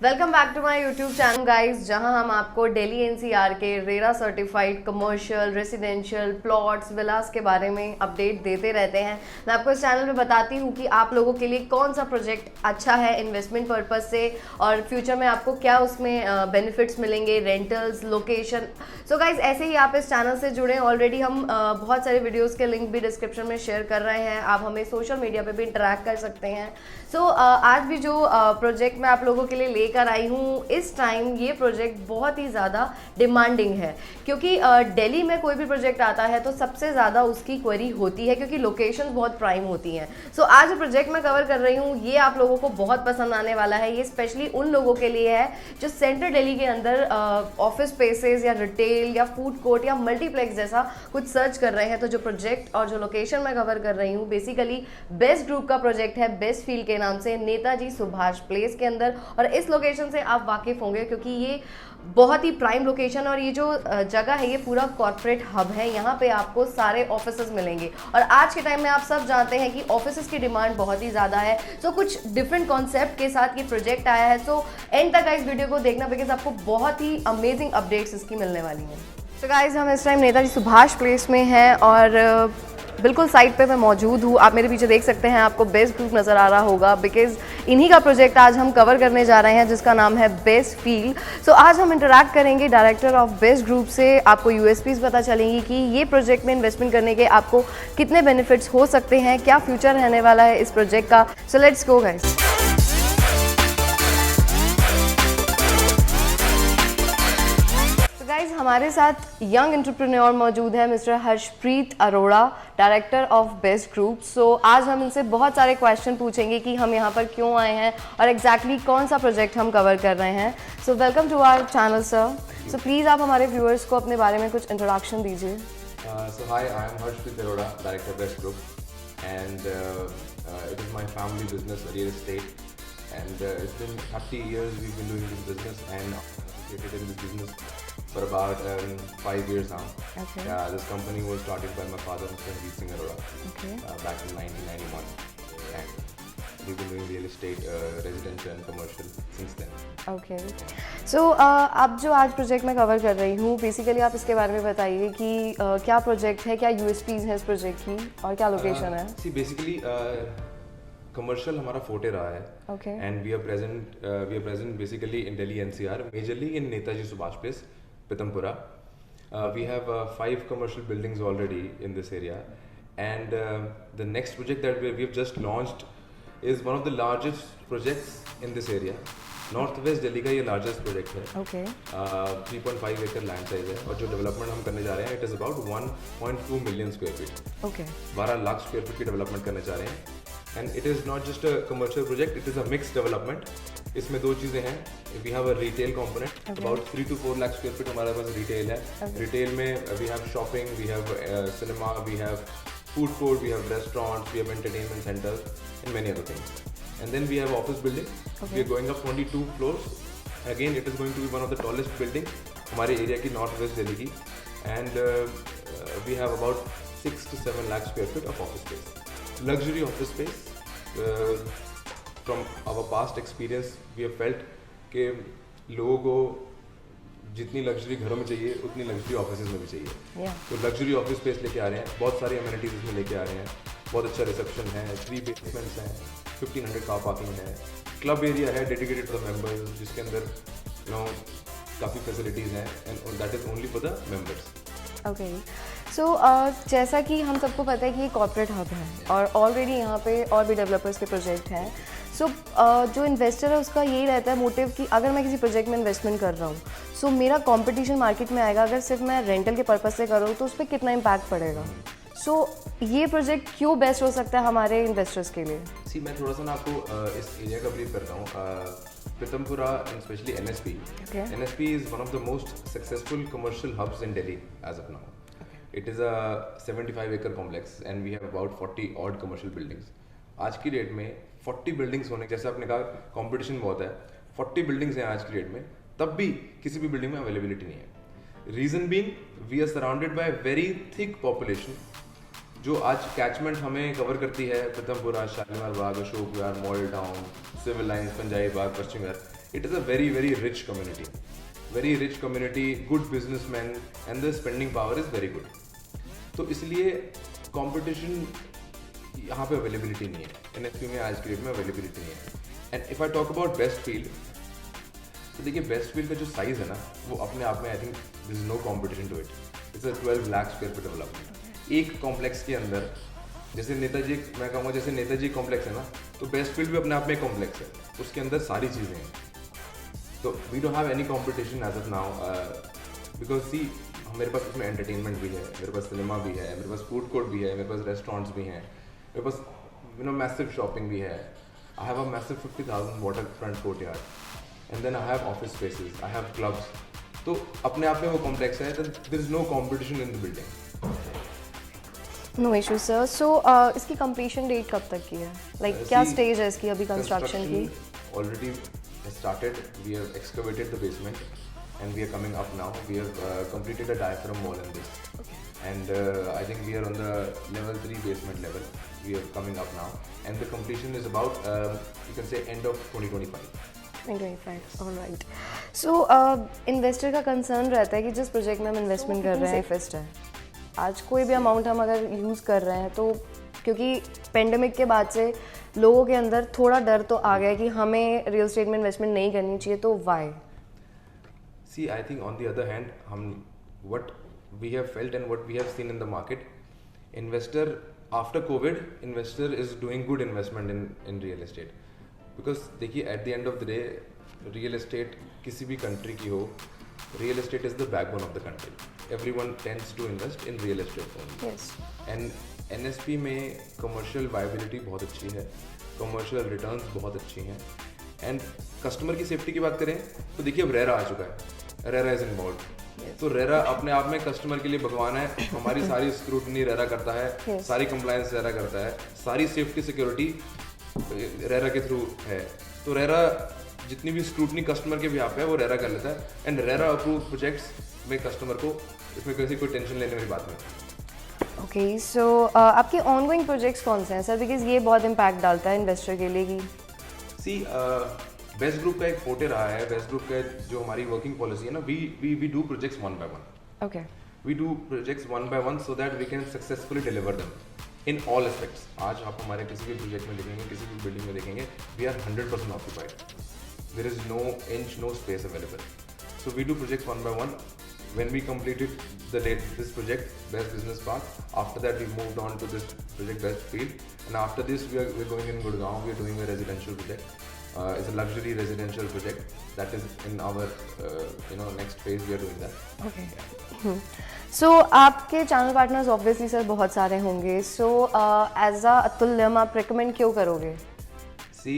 Welcome back to my YouTube channel guys, जहां हम आपको दिल्ली एनसीआर के RERA certified commercial residential plots Vilas के बारे में अपडेट देते रहते हैं। मैं आपको इस चैनल पे बताती हूं कि आप लोगों के लिए कौन सा प्रोजेक्ट अच्छा है इन्वेस्टमेंट पर्पज से और फ्यूचर में आपको क्या उसमें बेनिफिट्स मिलेंगे, रेंटल्स, लोकेशन। सो गाइस, ऐसे ही आप इस चैनल से जुड़े। ऑलरेडी हम बहुत सारे वीडियोज़ के लिंक भी डिस्क्रिप्शन में शेयर कर रहे हैं। आप हमें सोशल मीडिया पर भी इंटरेक्ट कर सकते हैं। सो आज भी जो प्रोजेक्ट मैं आप लोगों के लिए लेकर आई हूँ, इस टाइम ये प्रोजेक्ट बहुत ही ज़्यादा डिमांडिंग है, क्योंकि दिल्ली में कोई भी प्रोजेक्ट आता है तो सबसे ज़्यादा उसकी क्वेरी होती है, क्योंकि लोकेशन बहुत प्राइम होती हैं। सो आज जो प्रोजेक्ट मैं कवर कर रही हूँ ये आप लोगों को बहुत पसंद आने वाला है। ये स्पेशली उन लोगों के लिए है जो सेंट्रल दिल्ली के अंदर ऑफिस स्पेसेस या रिटेल या फूड कोर्ट या मल्टीप्लेक्स जैसा कुछ सर्च कर रहे हैं। तो जो प्रोजेक्ट और जो लोकेशन मैं कवर कर रही हूँ बेसिकली बेस्ट ग्रुप का प्रोजेक्ट है, बेस्ट फील के नाम से, नेताजी सुभाष प्लेस के अंदर। और इस लोकेशन से आप वाकिफ होंगे क्योंकि ये बहुत ही प्राइम लोकेशन और ये जो जगह है ये पूरा कॉर्पोरेट हब है। यहाँ पे आपको सारे ऑफिसेज मिलेंगे और आज के टाइम में आप सब जानते हैं कि ऑफिसेज की डिमांड बहुत ही ज़्यादा है। सो कुछ डिफरेंट कॉन्सेप्ट के साथ ये प्रोजेक्ट आया है। सो एंड तक इस वीडियो को देखना, बिकॉज आपको बहुत ही अमेजिंग अपडेट्स इसकी मिलने वाली हैं। तो गाइज, हम इस टाइम नेताजी सुभाष प्लेस में हैं और बिल्कुल साइट पे मैं मौजूद हूँ। आप मेरे पीछे देख सकते हैं, आपको बेस्ट ग्रुप नज़र आ रहा होगा, बिकॉज इन्हीं का प्रोजेक्ट आज हम कवर करने जा रहे हैं जिसका नाम है बेस्ट फील। सो आज हम इंटरैक्ट करेंगे डायरेक्टर ऑफ बेस्ट ग्रुप से। आपको यूएसपीज पता चलेंगी कि ये प्रोजेक्ट में इन्वेस्टमेंट करने के आपको कितने बेनिफिट्स हो सकते हैं, क्या फ्यूचर रहने वाला है इस प्रोजेक्ट का। So let's go guys. Guys, हमारे साथ यंग एंटरप्रेन्योर मौजूद है, mister Harshpreet Arora, director of best group. So आज हम इनसे बहुत सारे क्वेश्चन पूछेंगे कि हम यहाँ पर क्यों आए हैं और एग्जैक्टली कौन सा प्रोजेक्ट हम कवर कर रहे हैं। So welcome to our channel sir. So please आप हमारे व्यूअर्स को अपने बारे में कुछ इंट्रोडक्शन दीजिए। So hi, I am Harshpreet Arora, Director of Best Group, and it is my family business, real estate, and it's been 30 years we've been doing this business and operated in this business for about 5 years now. Okay. This company was started by my father, Mr. Ranjit Singh Arora, Okay. back in 1991, and we've been doing real estate, residential and commercial since then. Okay. So अब जो आज project मैं cover कर रही हूँ, basically आप इसके बारे में बताइए कि क्या प्रोजेक्ट है, क्या यूएसपीज है इस प्रोजेक्ट की और क्या लोकेशन है। See, basically, commercial हमारा फोटे रहा है, Okay. and we are present basically in Delhi NCR, majorly in Netaji Subhash Place, Pitampura. We have 5 commercial buildings already in this area, and the next project that we've just launched is one of the largest projects in this area. North west Delhi का ये largest project है। Okay. 3.5 एकड़ land size है और जो development हम करने जा रहे हैं it is about 1.2 million square feet. Okay. 12 lakh square feet की डेवलपमेंट करने जा रहे हैं and it is not just a commercial project, it is a mix development. इसमें 2 चीज़ें हैं, we have a retail component, about 3 to 4 lakh square feet हमारे पास रिटेल है। रिटेल में we have shopping, we have cinema, we have food court, we have restaurants, we have entertainment centers and many other things. And then we have office building. Okay. We are going up 22 floors. Again, it is going to be one of the tallest building हमारे area की north west Delhi की, and we have about 6 to 7 lakh square feet of office space, luxury office space. From our past experience, we have felt कि लोगों को जितनी luxury घरों में चाहिए उतनी लग्जरी ऑफिसेज में भी चाहिए। Yeah. तो लग्जरी ऑफिस स्पेस लेके आ रहे हैं, बहुत सारी अमेनिटीज इसमें लेके आ रहे हैं, बहुत अच्छा रिसेप्शन है, 3 बेसमेंट्स हैं, 1500 कार पार्किंग है, क्लब एरिया है डेडिकेटेड टू द मेंबर्स जिसके अंदर काफ़ी फैसिलिटीज़ हैं and that is only for the members. Okay. So जैसा कि हम सबको पता है कि ये कॉर्पोरेट हब है और ऑलरेडी यहाँ पे और भी डेवलपर्स के प्रोजेक्ट हैं। सो जो इन्वेस्टर है उसका यही रहता है मोटिव कि अगर मैं किसी प्रोजेक्ट में इन्वेस्टमेंट कर रहा हूँ सो मेरा कंपटीशन मार्केट में आएगा, अगर सिर्फ मैं रेंटल के पर्पज से करूँ तो उस पर कितना इम्पैक्ट पड़ेगा। सो ये प्रोजेक्ट क्यों बेस्ट हो सकता है हमारे इन्वेस्टर्स के लिए। सी, मैं थोड़ा सा ना आपको इस एरिया का ब्रीफ करता हूँ। Pitampura and especially NSP. Okay. NSP is one of the most successful commercial hubs in Delhi as of now. Okay. It is a 75 acre complex and we have about 40 odd commercial buildings. आज की date में 40 buildings होने, जैसे आपने कहा competition बहुत है, 40 buildings हैं आज की डेट में, तब भी किसी भी बिल्डिंग में अवेलेबिलिटी नहीं है। Reason being we are surrounded by very thick population जो आज कैचमेंट हमें कवर करती है, Pitampura, Shalimar Bagh, Ashok Vihar, model town, civil lines, Punjabi Bagh, Paschim Vihar, It is a very very rich community, good businessmen, and the spending power is very good. तो इसलिए competition यहाँ पे availability नहीं है, NSP में आज की डेट में अवेलेबिलिटी नहीं है. And if I talk about best field, तो देखिए बेस्ट फील्ड का जो साइज है ना, वो अपने आप में I think this is no competition to it. It's a 12 lakh square feet development. एक कॉम्प्लेक्स के अंदर जैसे नेताजी, मैं कहूँगा जैसे नेताजी कॉम्प्लेक्स है ना, तो बेस्ट फील्ड भी अपने आप में एक कॉम्प्लेक्स है, उसके अंदर सारी चीज़ें हैं. तो we don't have any competition as of now, because see मेरे पास उसमें एंटरटेनमेंट भी है, मेरे पास सिनेमा भी है, मेरे पास फूड कोर्ट भी है, मेरे पास रेस्टोरेंट्स भी हैं, मेरे पास मैसिव शॉपिंग भी है. I have a massive 50,000 water front courtyard, and then I have office spaces, I have clubs. तो अपने आप में वो कॉम्प्लेक्स है, there is no competition in the building. No issue sir. So इसकी कंप्लीशन डेट कब तक की है? क्या स्टेज है इसकी अभी कंस्ट्रक्शन की? Already started. We have excavated the basement and we are coming up now. We have completed a diaphragm wall in this, and I think we are on the level 3 basement level. We are coming up now, and the completion is about you can say end of 2025. 2025. All right. So investor का concern रहता है कि जिस project में हम investment कर रहे हैं फिक्स्ड है. आज कोई भी अमाउंट हम अगर यूज़ कर रहे हैं तो क्योंकि पेंडेमिक के बाद से लोगों के अंदर थोड़ा डर तो आ गया कि हमें रियल एस्टेट में इन्वेस्टमेंट नहीं करनी चाहिए, तो why? See I think on the other hand हम what we have felt and what we have seen in the market, investor after covid, investor is doing good investment in real estate. Because देखिए at the end of the day real estate किसी भी country की हो, real estate is the backbone of the country. Everyone tends to invest in real estate only. And NSP में commercial viability बहुत अच्छी है, commercial returns बहुत अच्छी हैं. एंड कस्टमर की सेफ्टी की बात करें तो देखिए अब रेरा आ चुका है, रेरा इज इन्वॉल्व. तो रेरा अपने आप में कस्टमर के लिए भगवान है. हमारी सारी स्क्रूटनी रेरा करता है, सारी कंप्लायंस रेरा करता है, सारी सेफ्टी सिक्योरिटी रेरा के थ्रू है. तो रेरा जितनी भी स्क्रूटनी कस्टमर के बिहाफ पे है वो रेरा कर लेता है. एंड रेरा अप्रूव प्रोजेक्ट्स में कस्टमर को इसमें कोई टेंशन लेने वाली बात नहीं. ओके. सो आपके ऑनगोइंग प्रोजेक्ट्स कौन से हैं सर? बिकॉज ये बहुत इम्पैक्ट डालता है इन्वेस्टर के लिए कि सी बेस्ट ग्रुप का एक फोटे रहा है. बेस्ट ग्रुप का जो हमारी वर्किंग पॉलिसी है ना, we do projects one by one. Okay. We do projects one by one so that we can successfully deliver them in all aspects. आज आप हमारे किसी भी प्रोजेक्ट में देखेंगे, किसी भी बिल्डिंग में देखेंगे, we are 100% occupied. There is no inch, no space available. So we do projects one by one. When we completed this project, Best Business Park, after that we moved on to this project Best Field, and after this we're going in Gurgaon. We're doing a residential project. It's a luxury residential project that is in our next phase. We are doing that. Okay. So आपके channel partners obviously sir बहुत सारे होंगे. So as a Atulyam आप recommend क्यों करोगे? See,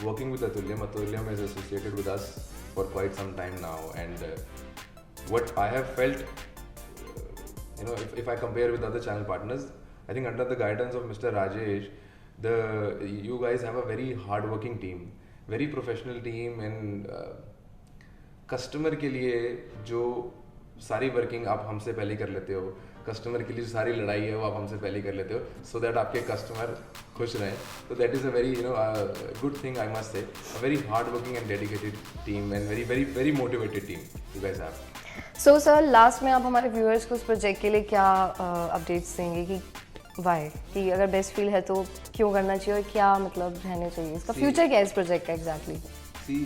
working with Atulyam is associated with us for quite some time now, and what I have felt, if I compare with other channel partners, I think under the guidance of Mr. Rajesh, you guys have a very hard-working team, very professional team, and customer के लिए जो सारी working आप हमसे पहले कर लेते हो, कस्टमर के लिए जो सारी लड़ाई है वो आप हमसे पहले कर लेते हो, सो दैट आपके कस्टमर खुश रहें. तो that is a very good thing I must say. A very hard working and dedicated team and very very very motivated team you guys have. So sir last में आप हमारे viewers को उस project के लिए क्या अपडेट्स देंगे कि वाई, कि अगर बेस्ट फील है तो क्यों करना चाहिए और क्या मतलब रहने चाहिए, इसका फ्यूचर क्या है इस प्रोजेक्ट का एग्जैक्टली? सी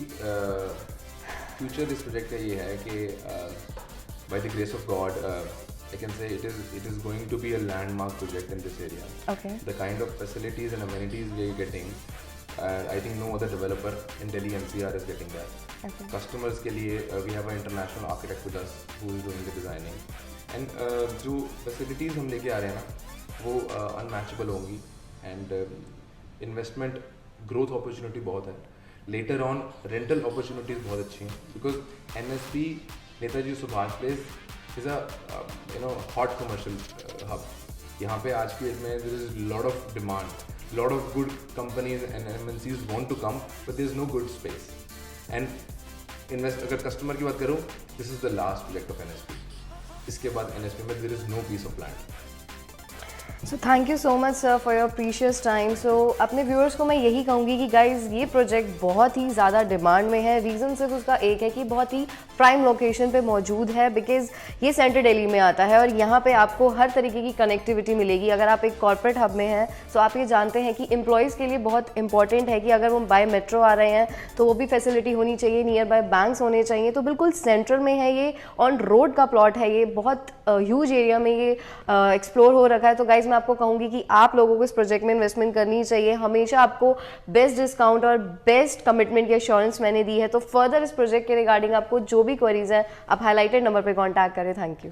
फ्यूचर इस प्रोजेक्ट का ये है कि by the grace of God I can say it is going to be a landmark project in this area. Okay. The kind of facilities and amenities we are getting, I think no other developer in Delhi NCR is getting that. Okay. Customers के लिए we have an international architect with us who is doing the designing, and जो facilities हम लेके आ रहे हैं ना वो unmatchable होंगी, and investment growth opportunity बहुत है. Later on rental opportunities बहुत अच्छी हैं because NSP Netaji Subhash place is a hot commercial hub. यहाँ पे आज की डेट में there is lot of demand, lot of good companies and MNCs want to come, but there is no good space. And अगर customer की बात करूँ, this is the last project of NSP. इसके बाद NSP में there is no piece of land. So thank you so much sir for your precious time. So अपने viewers को मैं यही कहूँगी कि गाइज ये प्रोजेक्ट बहुत ही ज़्यादा डिमांड में है। रीज़न सिर्फ उसका एक है कि बहुत ही प्राइम लोकेशन पे मौजूद है, बिकॉज ये सेंट्रल दिल्ली में आता है और यहाँ पे आपको हर तरीके की कनेक्टिविटी मिलेगी। अगर आप एक कॉर्पोरेट हब में हैं तो आप ये जानते हैं कि एम्प्लॉयज़ के लिए बहुत इंपॉर्टेंट है कि अगर वो बाय मेट्रो आ रहे हैं तो वो भी फैसिलिटी होनी चाहिए, नियर बाय बैंक्स होने चाहिए। तो बिल्कुल सेंट्रल में है, ये ऑन रोड का प्लॉट है, ये बहुत ह्यूज एरिया में ये एक्सप्लोर हो रखा है। तो गाइज मैं आपको कहूँगी कि आप लोगों को इस प्रोजेक्ट में इन्वेस्टमेंट करनी चाहिए। हमेशा आपको बेस्ट डिस्काउंट और बेस्ट कमिटमेंट की एश्योरेंस मैंने दी है। तो फर्दर इस प्रोजेक्ट के रिगार्डिंग आपको जो भी क्वेरीज हैं आप हाईलाइटेड नंबर पे कांटेक्ट करें। Thank you.